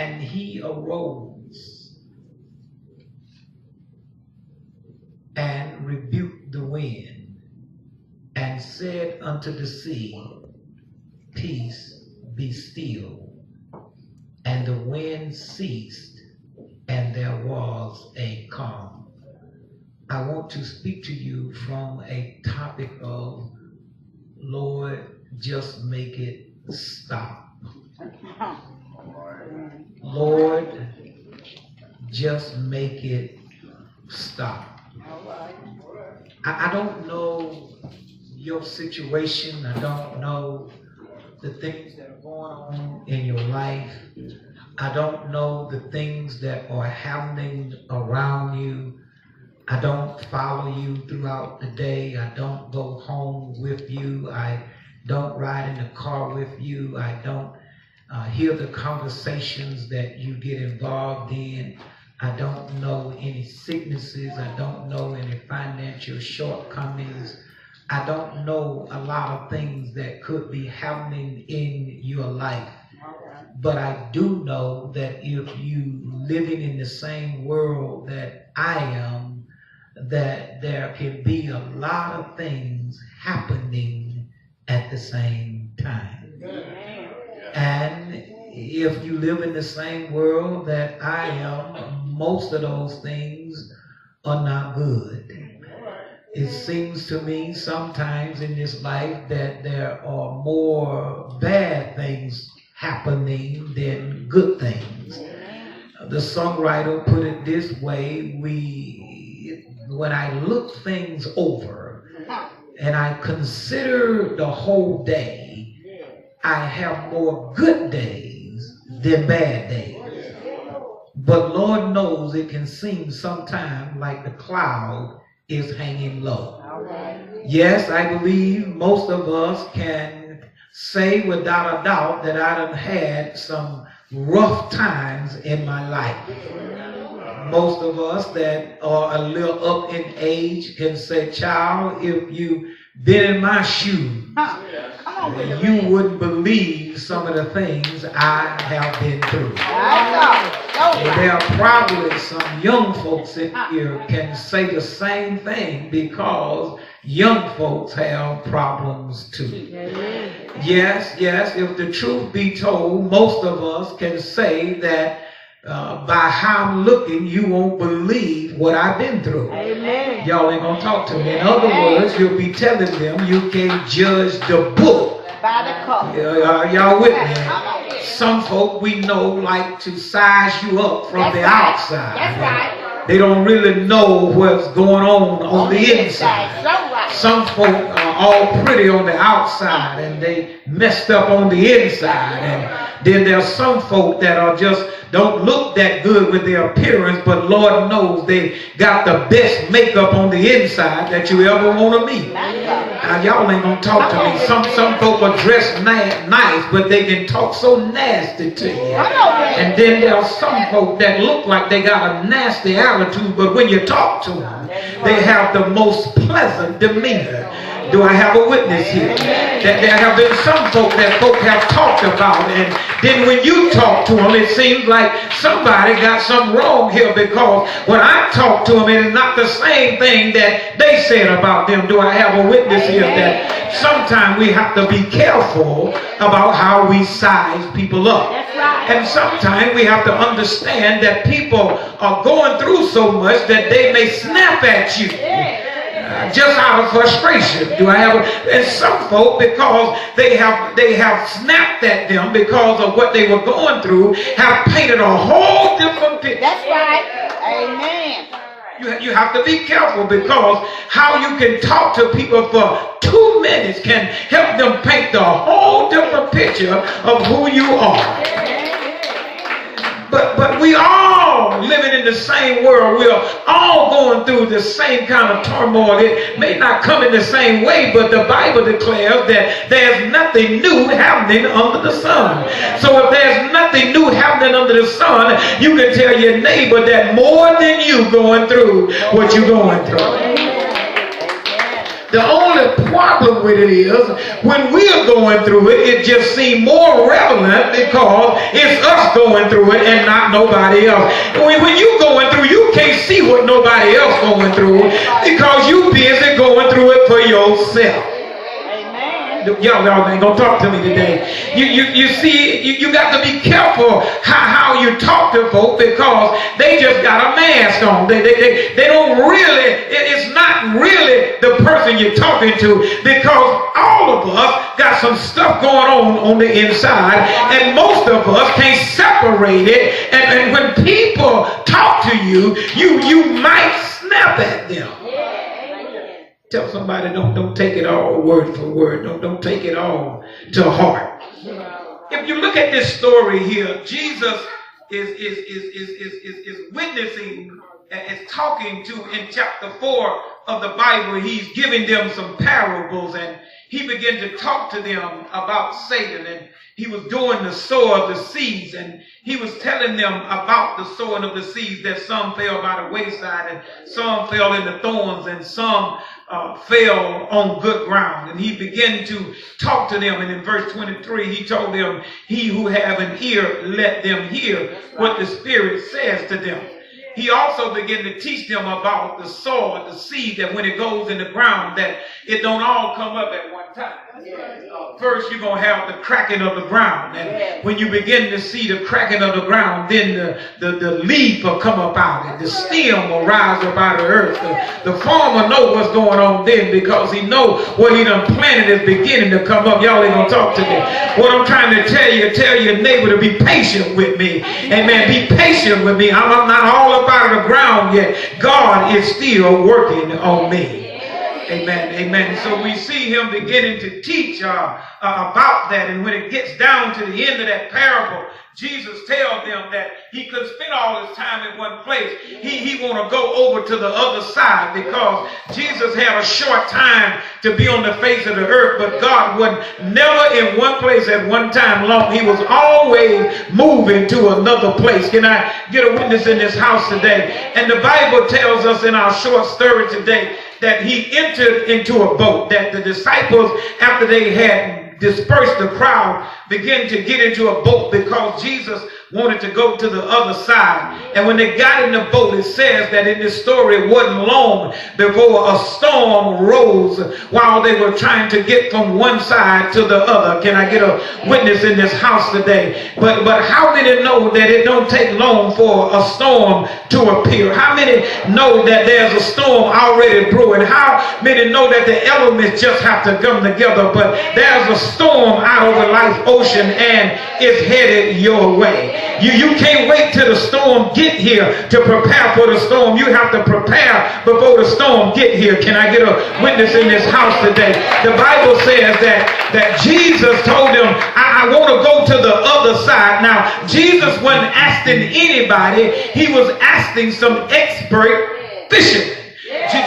And he arose and rebuked the wind and said unto the sea, Peace, be still. And the wind ceased, and there was a calm. I want to speak to you from a topic of, Lord, just make it stop. Lord, just make it stop. I don't know your situation. I don't know the things that are going on in your life. I don't know the things that are happening around you. I don't follow you throughout the day. I don't go home with you. I don't ride in the car with you. I don't hear the conversations that you get involved in. I don't know any sicknesses. I don't know any financial shortcomings. I don't know a lot of things that could be happening in your life. But I do know that if you living in the same world that I am, that there can be a lot of things happening at the same time. And if you live in the same world that I am, most of those things are not good. It seems to me sometimes in this life that there are more bad things happening than good things. The songwriter put it this way, when I look things over and I consider the whole day, I have more good days than bad days. But Lord knows it can seem sometimes like the cloud is hanging low. Yes, I believe most of us can say without a doubt that I done had some rough times in my life. Most of us that are a little up in age can say, child, if you been in my shoes, you wouldn't believe some of the things I have been through. And there are probably some young folks in here can say the same thing because young folks have problems too. Yes, if the truth be told, most of us can say that by how I'm looking, you won't believe what I've been through. Amen. Y'all ain't gonna talk to me. In other words, you'll be telling them you can't judge the book by the cover. Y'all with me? Some folk we know like to size you up from the outside. That's right. They don't really know what's going on the inside. Some folk are all pretty on the outside and they messed up on the inside. And then there's some folk that are just don't look that good with their appearance, but Lord knows they got the best makeup on the inside that you ever want to meet. Now y'all ain't gonna talk to me. Some folk are dressed nice, but they can talk so nasty to you. And then there are some folk that look like they got a nasty attitude, but when you talk to them, they have the most pleasant demeanor. Do I have a witness here? That there have been some folk that folk have talked about, and then when you talk to them, it seems like somebody got something wrong here, because when I talk to them, it is not the same thing that they said about them. Do I have a witness here that sometimes we have to be careful about how we size people up? And sometimes we have to understand that people are going through so much that they may snap at you. Just out of frustration. Do I have and some folk, because they have snapped at them because of what they were going through, have painted a whole different picture. That's right. Amen. You have to be careful, because how you can talk to people for 2 minutes can help them paint the whole different picture of who you are. But we all living in the same world. We are all going through the same kind of turmoil. It may not come in the same way, but the Bible declares that there's nothing new happening under the sun. So if there's nothing new happening under the sun, you can tell your neighbor that more than you going through what you're going through. The only problem with it is when we're going through it, it just seems more relevant because it's us going through it and not nobody else. When you're going through, you can't see what nobody else going through because you busy going through it for yourself. Y'all ain't gonna talk to me today. You see, you got to be careful how you talk to folk because they just got a mask on. They don't really, it's not really the person you're talking to because all of us got some stuff going on the inside and most of us can't separate it. And when people talk to you, you might snap at them. Tell somebody, don't take it all word for word. Don't take it all to heart. If you look at this story here, Jesus is witnessing, is talking to in chapter 4 of the Bible. He's giving them some parables and he began to talk to them about Satan, and he was doing the sowing of the seeds, and he was telling them about the sowing of the seeds, that some fell by the wayside and some fell in the thorns and some fell on good ground. And he began to talk to them, and in verse 23 he told them, he who have an ear, let them hear what the Spirit says to them. He also began to teach them about the soil, the seed, that when it goes in the ground, that it don't all come up at one time. First, you're going to have the cracking of the ground. And when you begin to see the cracking of the ground, then the leaf will come up out and the stem will rise up out of the earth. The farmer know what's going on then because he know what he done planted is beginning to come up. Y'all ain't going to talk to me. What I'm trying to tell your neighbor to be patient with me. Amen. Be patient with me. I'm not all up out of the ground yet. God is still working on me. Amen. Amen. So we see him beginning to teach about that. And when it gets down to the end of that parable, Jesus tells them that he could spend all his time in one place. He want to go over to the other side because Jesus had a short time to be on the face of the earth, but God was never in one place at one time long. He was always moving to another place. Can I get a witness in this house today? And the Bible tells us in our short story today that he entered into a boat, that the disciples, after they had dispersed the crowd, began to get into a boat because Jesus wanted to go to the other side. And when they got in the boat, it says that in this story, it wasn't long before a storm rose while they were trying to get from one side to the other. Can I get a witness in this house today? But how many know that it don't take long for a storm to appear? How many know that there's a storm already brewing? How many know that the elements just have to come together? But there's a storm out over life's ocean and it's headed your way. You can't wait till the storm get here to prepare for the storm. You have to prepare before the storm get here. Can I get a witness in this house today? The Bible says that Jesus told them, I want to go to the other side. Now, Jesus wasn't asking anybody. He was asking some expert fishermen.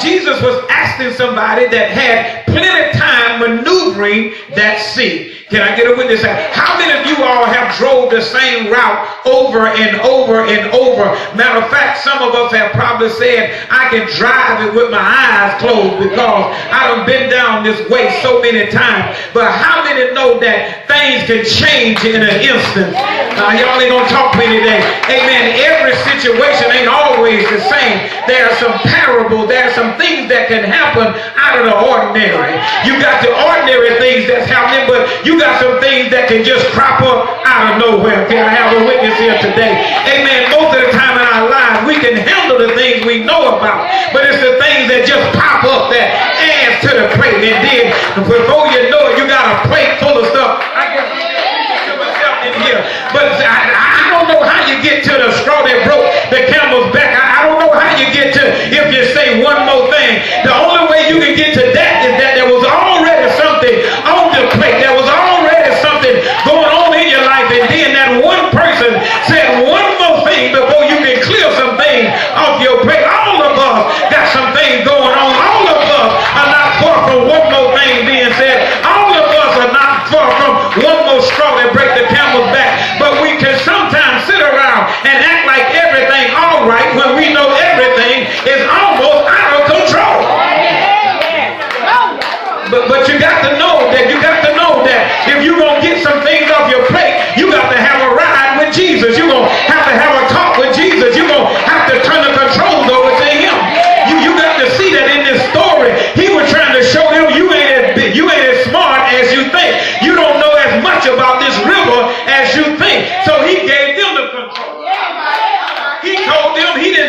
Jesus was asking somebody that had plenty of time maneuvering that sea. Can I get a witness? How many of you all have drove the same route over and over and over? Matter of fact, some of us have probably said, I can drive it with my eyes closed because I done been down this way so many times. But how many know that things can change in an instant? Y'all ain't gonna talk to me today. Amen. Every situation ain't always the same. There are some parables. There are some things that can happen out of the ordinary. You got the ordinary things that's happening, but you got some things that can just crop up out of nowhere. Can I have a witness here today? Amen. Most of the time in our lives, we can handle the things we know about, but it's the things that just pop up that adds to the plate. And then before you know it, you got a plate full of stuff. I can to myself in here, but I don't know how you get to the straw that broke the camel's back. I don't know how you get to, if you say one more thing. The only way you can get to that is that there was already something on the plate. There was already something going on in your life, and then that one person said one more thing before you can clear some things off your plate. All of us got some things going on. All of us are not far from one more thing being said. All of us are not far from one more straw that break the camel's back. But we can sometimes sit around and act like everything all right when we know everything is almost out of control.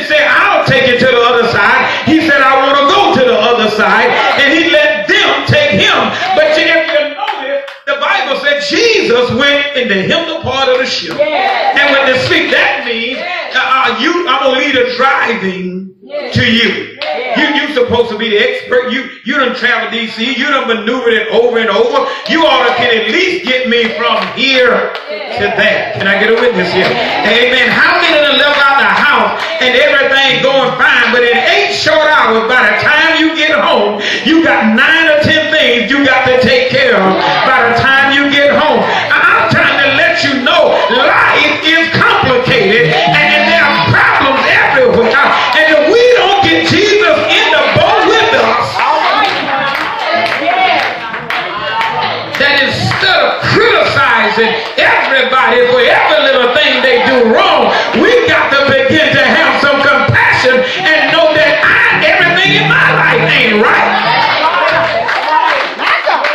didn't say, I'll take it to the other side. He said, I want to go to the other side. And he let them take him. But if you notice, the Bible said Jesus went in the hinder part of the ship. And when they speak, that means I'm going to lead a driving to you. You're supposed to be the expert. You done traveled DC. You done maneuvered it over and over. You ought to can at least get me from here to there. Can I get a witness here? Amen. How many done left out the house and everything going fine, but in 8 short hours, by the time you get home, you got 9 or 10 things you got to take care of by the time you get home. I'm trying to let you know life is complicated and there are problems everywhere. And if we don't get Jesus in the boat with us, that instead of criticizing everybody for every little thing they do wrong, we got to begin to have some compassion and know that everything in my life ain't right.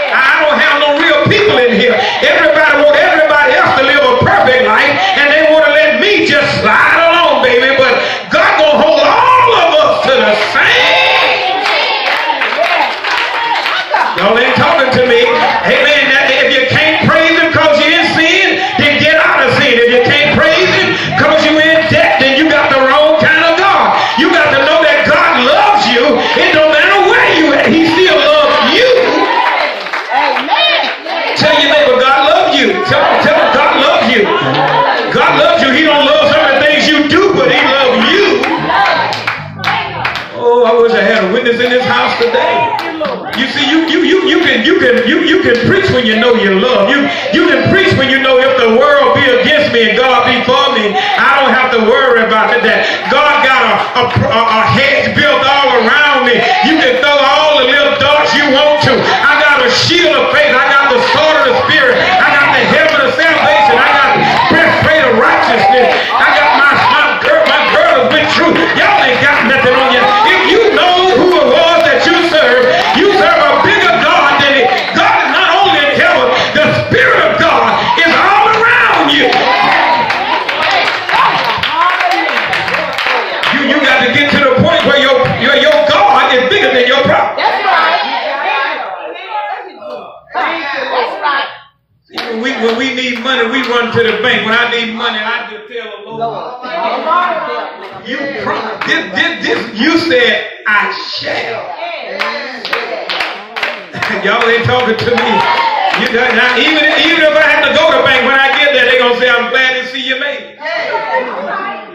I don't have no real people in here. Everybody want everybody else to live a perfect life, and they want to let me just slide along, baby. But God gonna hold all of us to the same. Y'all ain't talking to me. Amen. If you can't praise him because you're in sin, then get out of sin. If you can't praise him because you're in debt, then you got the wrong kind of God. You got to know that God loves you. It don't matter where you at. He still loves you. Amen. Tell your neighbor, God loves you. Tell him God loves you. God loves you. He don't love some of the things you do, but he loves you. Oh, I wish I had a witness in this house today. You see, you can preach when you know you love. You can preach when you know if the world be against me and God be for me, I don't have to worry about it. That God got a hedge built all around me. You can throw all the little darts you want to. I got a shield of faith. I got the sword of the Spirit. I got the helmet of salvation. I got the breastplate of righteousness. I got my girdle with truth. Y'all ain't got nothing on you. If you know who it was that you serve a bigger God than it. God is not only in heaven, the Spirit of God is all around you. You got to get to the point where your God is bigger than your problem. That's right. That's right. When we need money, we run to the bank. When I need money, I just tell the Lord. You said, I shall. Y'all ain't talking to me. Now, even if I have to go to the bank, when I get there, they're going to say, I'm glad to see you made it.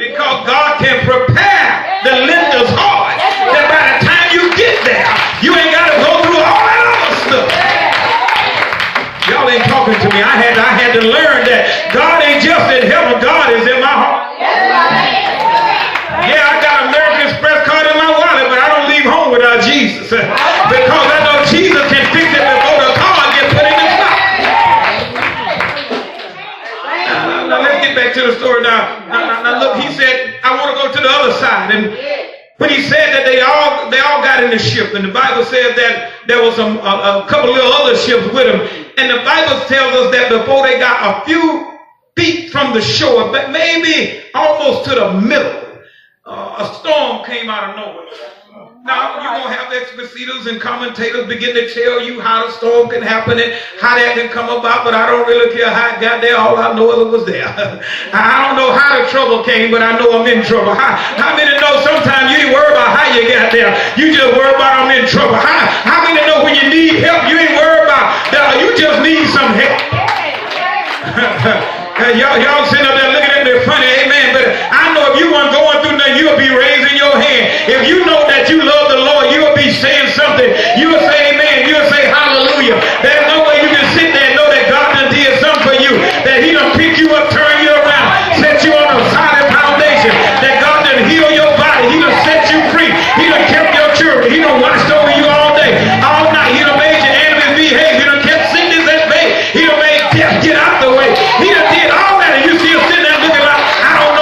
Because God can prepare the lender's heart that by the time you get there, you ain't got to go through all that other stuff. Y'all ain't talking to me. I had to learn that God ain't just in heaven, God is in my heart. Yeah, I got an American Express card in my wallet, but I don't leave home without Jesus. Because I know Jesus can fix it before the car gets put in the spot. Now let's get back to the story now. Now look, he said, I want to go to the other side. And but he said that they all got in the ship. And the Bible says that there was a couple of other ships with them. And the Bible tells us that before they got a few feet from the shore, but maybe almost to the middle, a storm came out of nowhere. Now, you're going to have expositors and commentators begin to tell you how the storm can happen and how that can come about, but I don't really care how it got there. All I know is it was there. I don't know how the trouble came, but I know I'm in trouble. How many know sometimes you ain't worried about how you got there? You just worry about I'm in trouble. How many know when you need help, you ain't worried about that? You just need some help. Y'all sitting up there looking at me funny, amen, but I know if you weren't going through nothing, you'll be raising your hand. If you know that you love the Lord, you'll be saying something. You'll say amen. You'll say hallelujah. There's no way you can sit there and know that God done did something for you, that he done pick you up, turn you around, set you on a solid foundation, that God done heal your body. He done set you free. He done kept your children. He done watched over you all day, all night. He done made your enemies behave. He done kept sickness at bay. He done made death get out the way. He done did all that, and you still sitting there looking like, I don't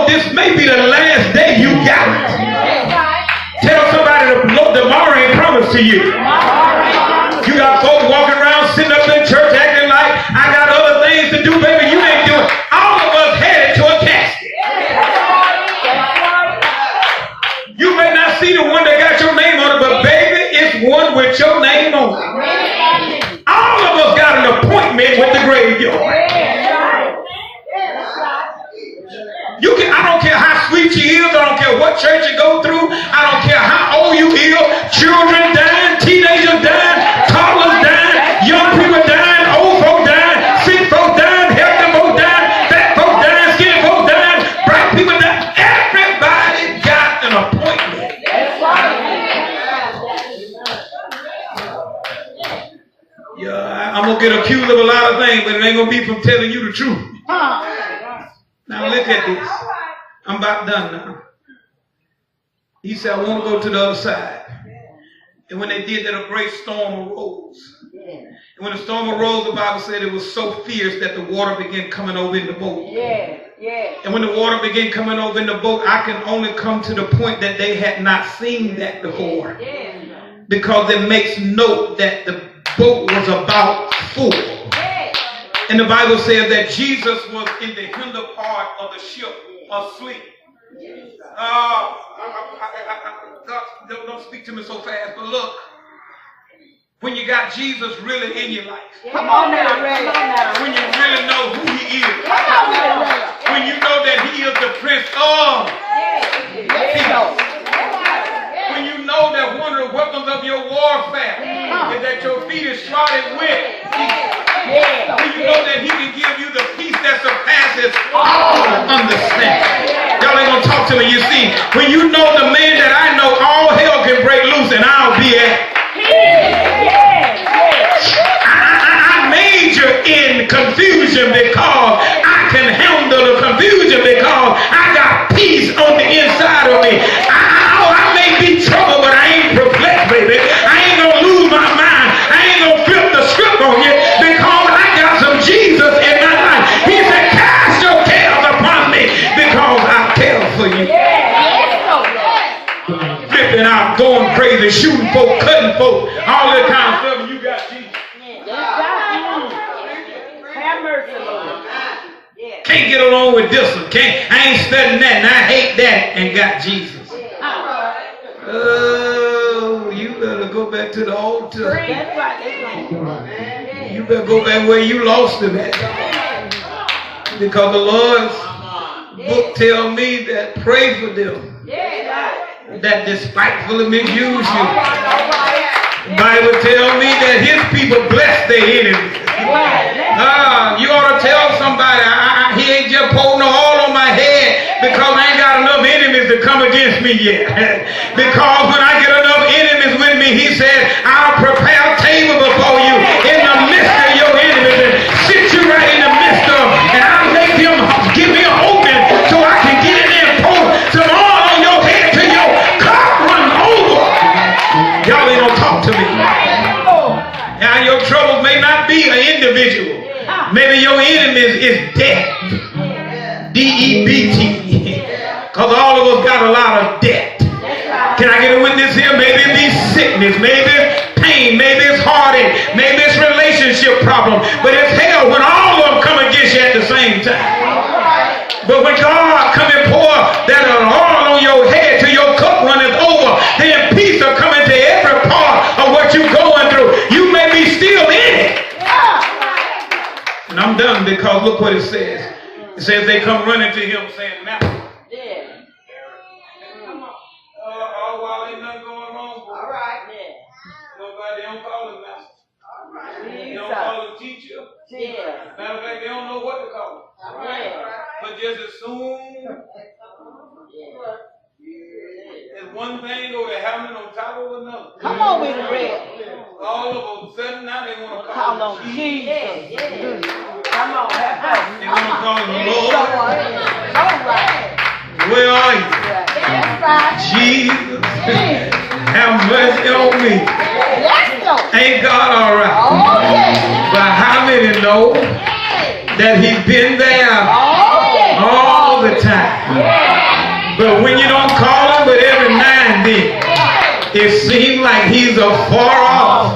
know this may be the last day you got it. Tell somebody tomorrow ain't promised to you. You got folks walking around, sitting up in church acting like I got other things to do, baby. You ain't doing. All of us headed to a casket. You may not see the one that got your name on it, but baby, it's one with your name on it. All of us got an appointment with the graveyard. I don't care how sweet you is, I don't care what church you go through, I don't care how old you is, children dying, teenagers dying, toddlers dying, young people dying, old folk dying, sick folk dying, healthy folk dying, fat folk dying, skinny folk dying, black people dying. Everybody got an appointment. Yeah, I'm going to get accused of a lot of things, but it ain't going to be from telling you the truth. Now look at this. I'm about done now. He said, I want to go to the other side. And when they did that, a great storm arose. And when the storm arose, the Bible said it was so fierce that the water began coming over in the boat. And when the water began coming over in the boat, I can only come to the point that they had not seen that before. Because it makes note that the boat was about full. And the Bible says that Jesus was in the hinder part of the ship asleep. Don't speak to me so fast, but look, when you got Jesus really in your life, Come on now, Ray. when you really know who he is, when you know that he is the Prince of Peace, when you know that one of the weapons of your warfare is that your feet is shrouded with peace. When you know that he can give you the peace that surpasses all understanding. Y'all ain't gonna talk to me, you see. When you know the man that I know, all hell can break loose and I'll be at peace. I major in confusion because I can handle the confusion because I got peace on the inside of me. I may be troubled, but I ain't perplexed, baby. I ain't gonna lose my mind. I ain't gonna flip the script on you because I got some Jesus in my life. He said, cast your cares upon me because I care for you. Flipping out, going crazy, shooting folk, cutting folk, all that kind of stuff, and you got Jesus. Have mercy, Lord. Can't get along with this one. I ain't studying that and I hate that and got Jesus. Oh, you better go back to the altar. That's right. You better go back where you lost him at. Because the Lord's book tell me that pray for them that despitefully misuse you. The Bible tell me that his people bless their enemies. You ought to tell somebody, he ain't just pouring no oil on my head because I ain't got enough enemies to come against me yet. Because when I get enough enemies with me, he said, I'll prepare a table before you in the midst of your enemies and sit you right in the midst of them. And I'll make them give me an open so I can get in there and pour some oil on your head till your cup run over. Y'all ain't gonna talk to me. Now your troubles may not be an individual. Maybe your enemies is debt. D-E-B-T. Because all of us got a lot of debt. Can I get a witness here? Maybe it be sickness. Maybe it's pain. Maybe it's heartache. Maybe it's relationship problem. But it's hell when all of them come against you at the same time. But when God come and pour that oil on your head till your cup runneth over, then peace will come into every part of what you're going through. You may be still in it. And I'm done because look what it says. It says they come running to him saying, Master. While ain't nothing going on. All right. Nobody, they don't call him master. They don't call him teacher. Matter of fact, they don't know what to call him. But just as soon as one thing go to heaven on top of another. Come on with the red. All of a sudden now they want to call him Jesus. Come on, they want to call him Lord. All right. Where are you? Jesus, have mercy on me. Ain't God all right? But how many know that he's been there all the time? time. But when you don't call him, but every now and then, it seems like he's afar off.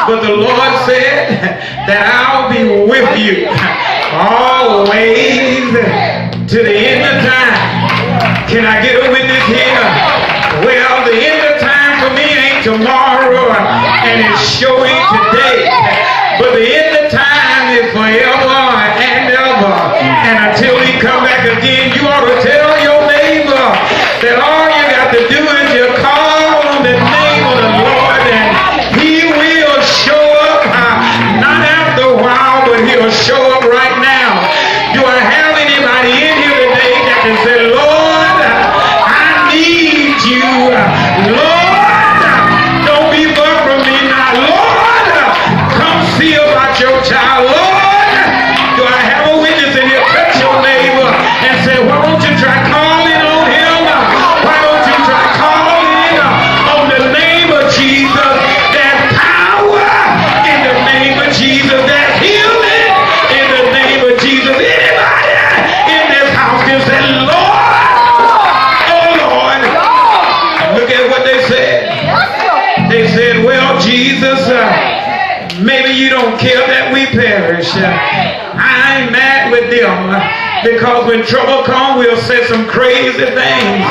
But the Lord said that I'll be with you always to the end of time. Can I get a witness here? Well, the end of time for me ain't tomorrow, and it's showing today. But the end of time is forever and ever. And until he come back again, you ought to tell your neighbor that all you got to do is you call on the name of the Lord, and he will show up. Not after a while, but he'll show up right now. Do I have anybody in here today that can say, Lord, I need you. Lord, don't be far from me now. Lord, come see about your child. Lord, do I have a witness in here? Touch your neighbor and say, why don't you try calling on him? Why don't you try calling on the name of Jesus? There's power in the name of Jesus. There's healing in the name of Jesus. Anybody in this house can say, Lord, oh Lord. Look at what they said. They said, well, Jesus, maybe you don't care that we perish. I ain't mad with them, because when trouble comes, we'll say some crazy things.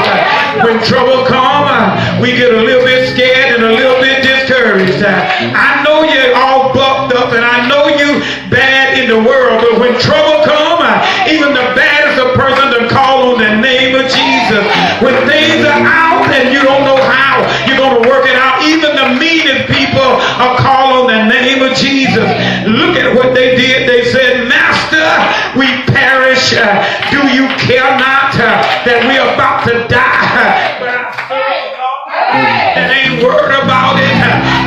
When trouble comes, we get a little bit scared and a little bit discouraged. I know you're all bucked up, and I know you bad in the world, but when trouble comes, even the baddest of person to call on the name of Jesus. When things are out and you don't know how you're going to work it out, even the meanest people are call on the name of Jesus. Look at what they did. They said, Master, we perish. Do you care not that we're about to die? But I serve God that ain't worried about it.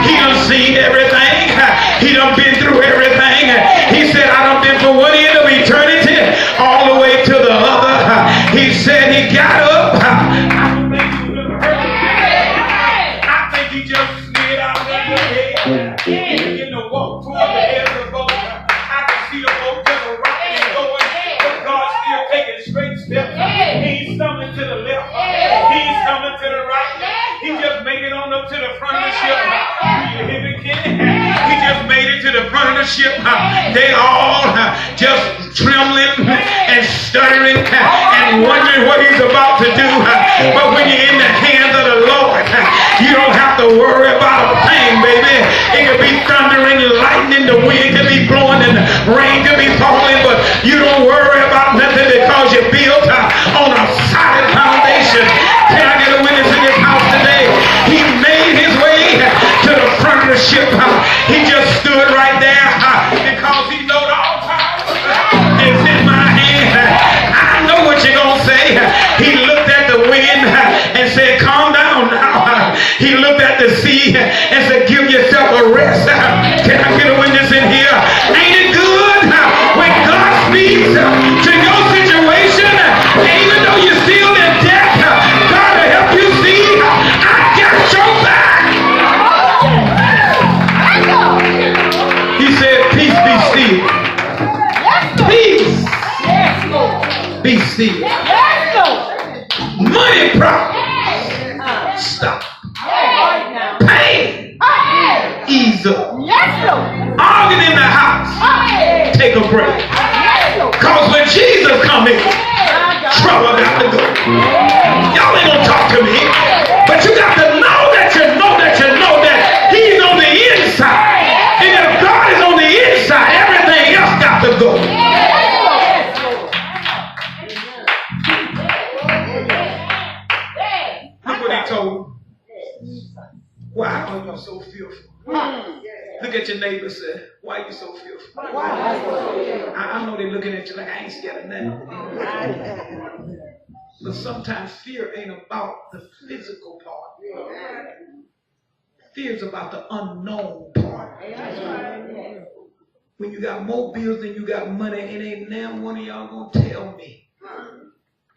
He done seen everything. He done been through everything. He said, I done been from one end of eternity all the way to the other. He said he got up. I don't think he was hurt. I think he just slid out of the head. He began to walk toward the head of the boat. I can see the boat just rocking and going, but God still taking straight steps. He ain't stumbling to the left. He ain't stumbling to the right. He just made it on up to the front of the ship. You hear me, kid? He just made it to the front of the ship. They all just trembling and stuttering and wondering what he's about to do. But when you're in the hands of the Lord, you don't have to worry about a thing, baby. It could be thundering, lightning, the wind could be blowing, and the rain could be falling, but you don't worry about nothing because you're built on a solid foundation. Can I get a witness in this house today? He made his way to the front of the ship. He just stood right there because he knowed all power is in my hand. I know what you're going to say. He looked at the wind and said, calm down now. He looked at the sea and said, give yourself a rest. Can I get a witness in here? Ain't it good when God speaks to your situation, and even though you're still in debt, God will help you see, I got your back. He said, peace be still. Peace be still. Money problems stop. Pain ease up. Arguing in the house, take a break. Because when Jesus comes in, trouble got to go. Y'all ain't gonna talk to me, but you got to know that you know that you know that he's on the inside. And if God is on the inside, everything else got to go. Look what he told him. Why are you so fearful? Look at your neighbor and say, why are you so fearful? I know they're looking at you like I ain't scared of nothing. But sometimes fear ain't about the physical part. Fear is about the unknown part. When you got more bills than you got money, it ain't now one of y'all gonna tell me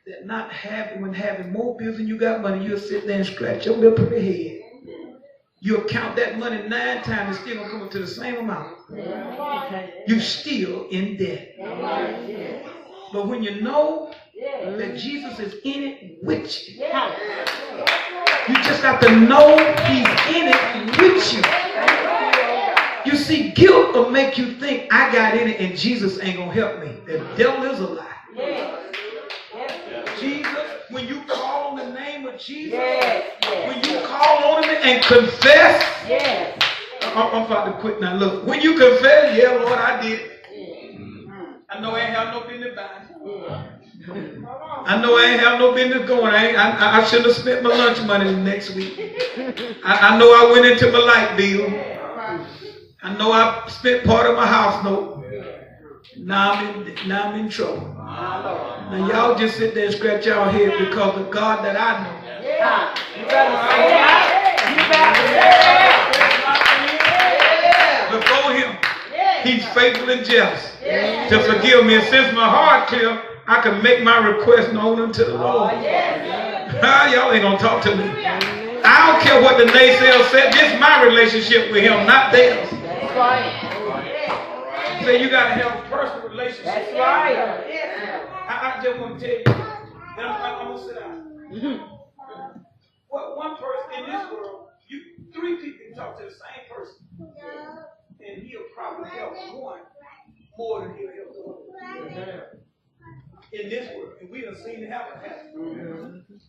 that not having, when having more bills than you got money, you'll sit there and scratch your lip of the head. You'll count that money 9 times and still gonna come up to the same amount. You still in debt. But when you know that Jesus is in it with you. You just have to know he's in it with you. You see, guilt will make you think I got in it and Jesus ain't going to help me. The devil is a lie. Jesus, when you call on the name of Jesus, when you call on him and confess, I'm about to quit now. Look, when you confess, yeah, Lord, I did it. I know I ain't have no business buying. I know I ain't have no business going. I shouldn't have spent my lunch money next week. I know I went into my light bill. I know I spent part of my house note. Now I'm in trouble. Now y'all just sit there and scratch your head because the God that I know. You better say that. Before him, he's faithful and just to forgive me. And since my heart clear, I can make my request known unto the Lord. Y'all ain't gonna talk to me. I don't care what the naysayers said. This is my relationship with him, not theirs. That's right. Say you gotta have a personal relationship. That's right. I just want to tell you. Then I'm gonna sit down. Well, one person in this world, three people can talk to the same person, and he'll probably help one more than he'll help the other. In this world, and we done seen it happen.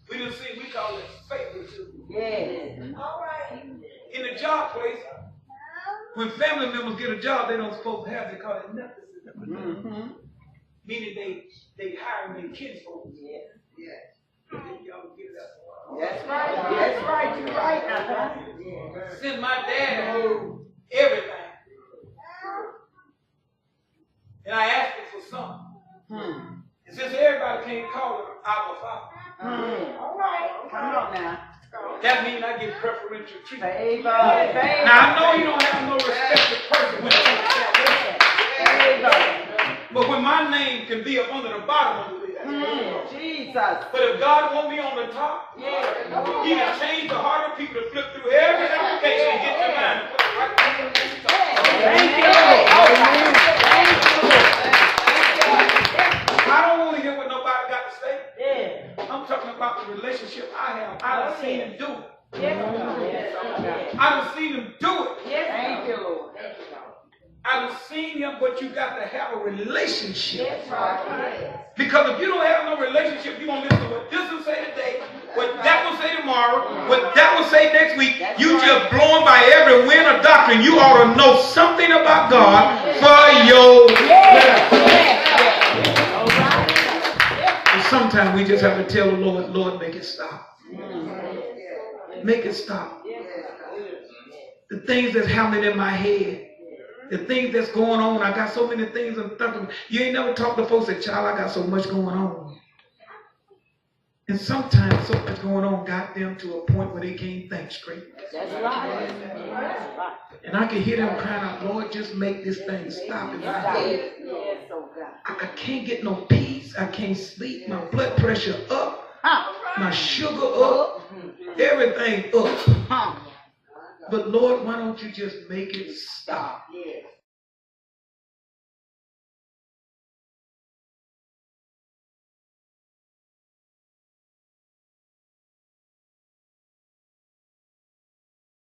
We done seen, we call it favoritism. All right. In the job place, when family members get a job they don't supposed to have, they call it nepotism. Meaning they hire their kinfolk. Y'all get it up. That's right. That's right. You're right. Since my dad hold everything, and I asked him for something. And since everybody can't call him our father, all right. Come on now. that means I get preferential treatment. Favor. Now I know you don't have no respected person when it comes to that. But when my name can be up under the bottom of the list. Jesus. But if God want me on the top, he can change the heart of people to flip through every application and get your mind to put it right back on the top. Thank you. I don't want to hear what nobody got to say. I'm talking about the relationship I have. I done seen him do it. I done seen him do it. Thank you. I done seen him, but you got to have a relationship. Because if you don't have no relationship, you're going to listen to what this will say today, what that will say tomorrow, what that will say next week. You just blown by every wind of doctrine. You ought to know something about God for your life. And sometimes we just have to tell the Lord, Lord, make it stop. Make it stop. The things that's happening in my head. The things that's going on, I got so many things I'm thinking. You ain't never talked to folks that, child, I got so much going on. And sometimes so much going on got them to a point where they can't think straight. That's right. And I can hear them crying out, Lord, just make this thing stop in my head. I can't get no peace. I can't sleep. My blood pressure up. My sugar up. Everything up. But Lord, why don't you just make it stop?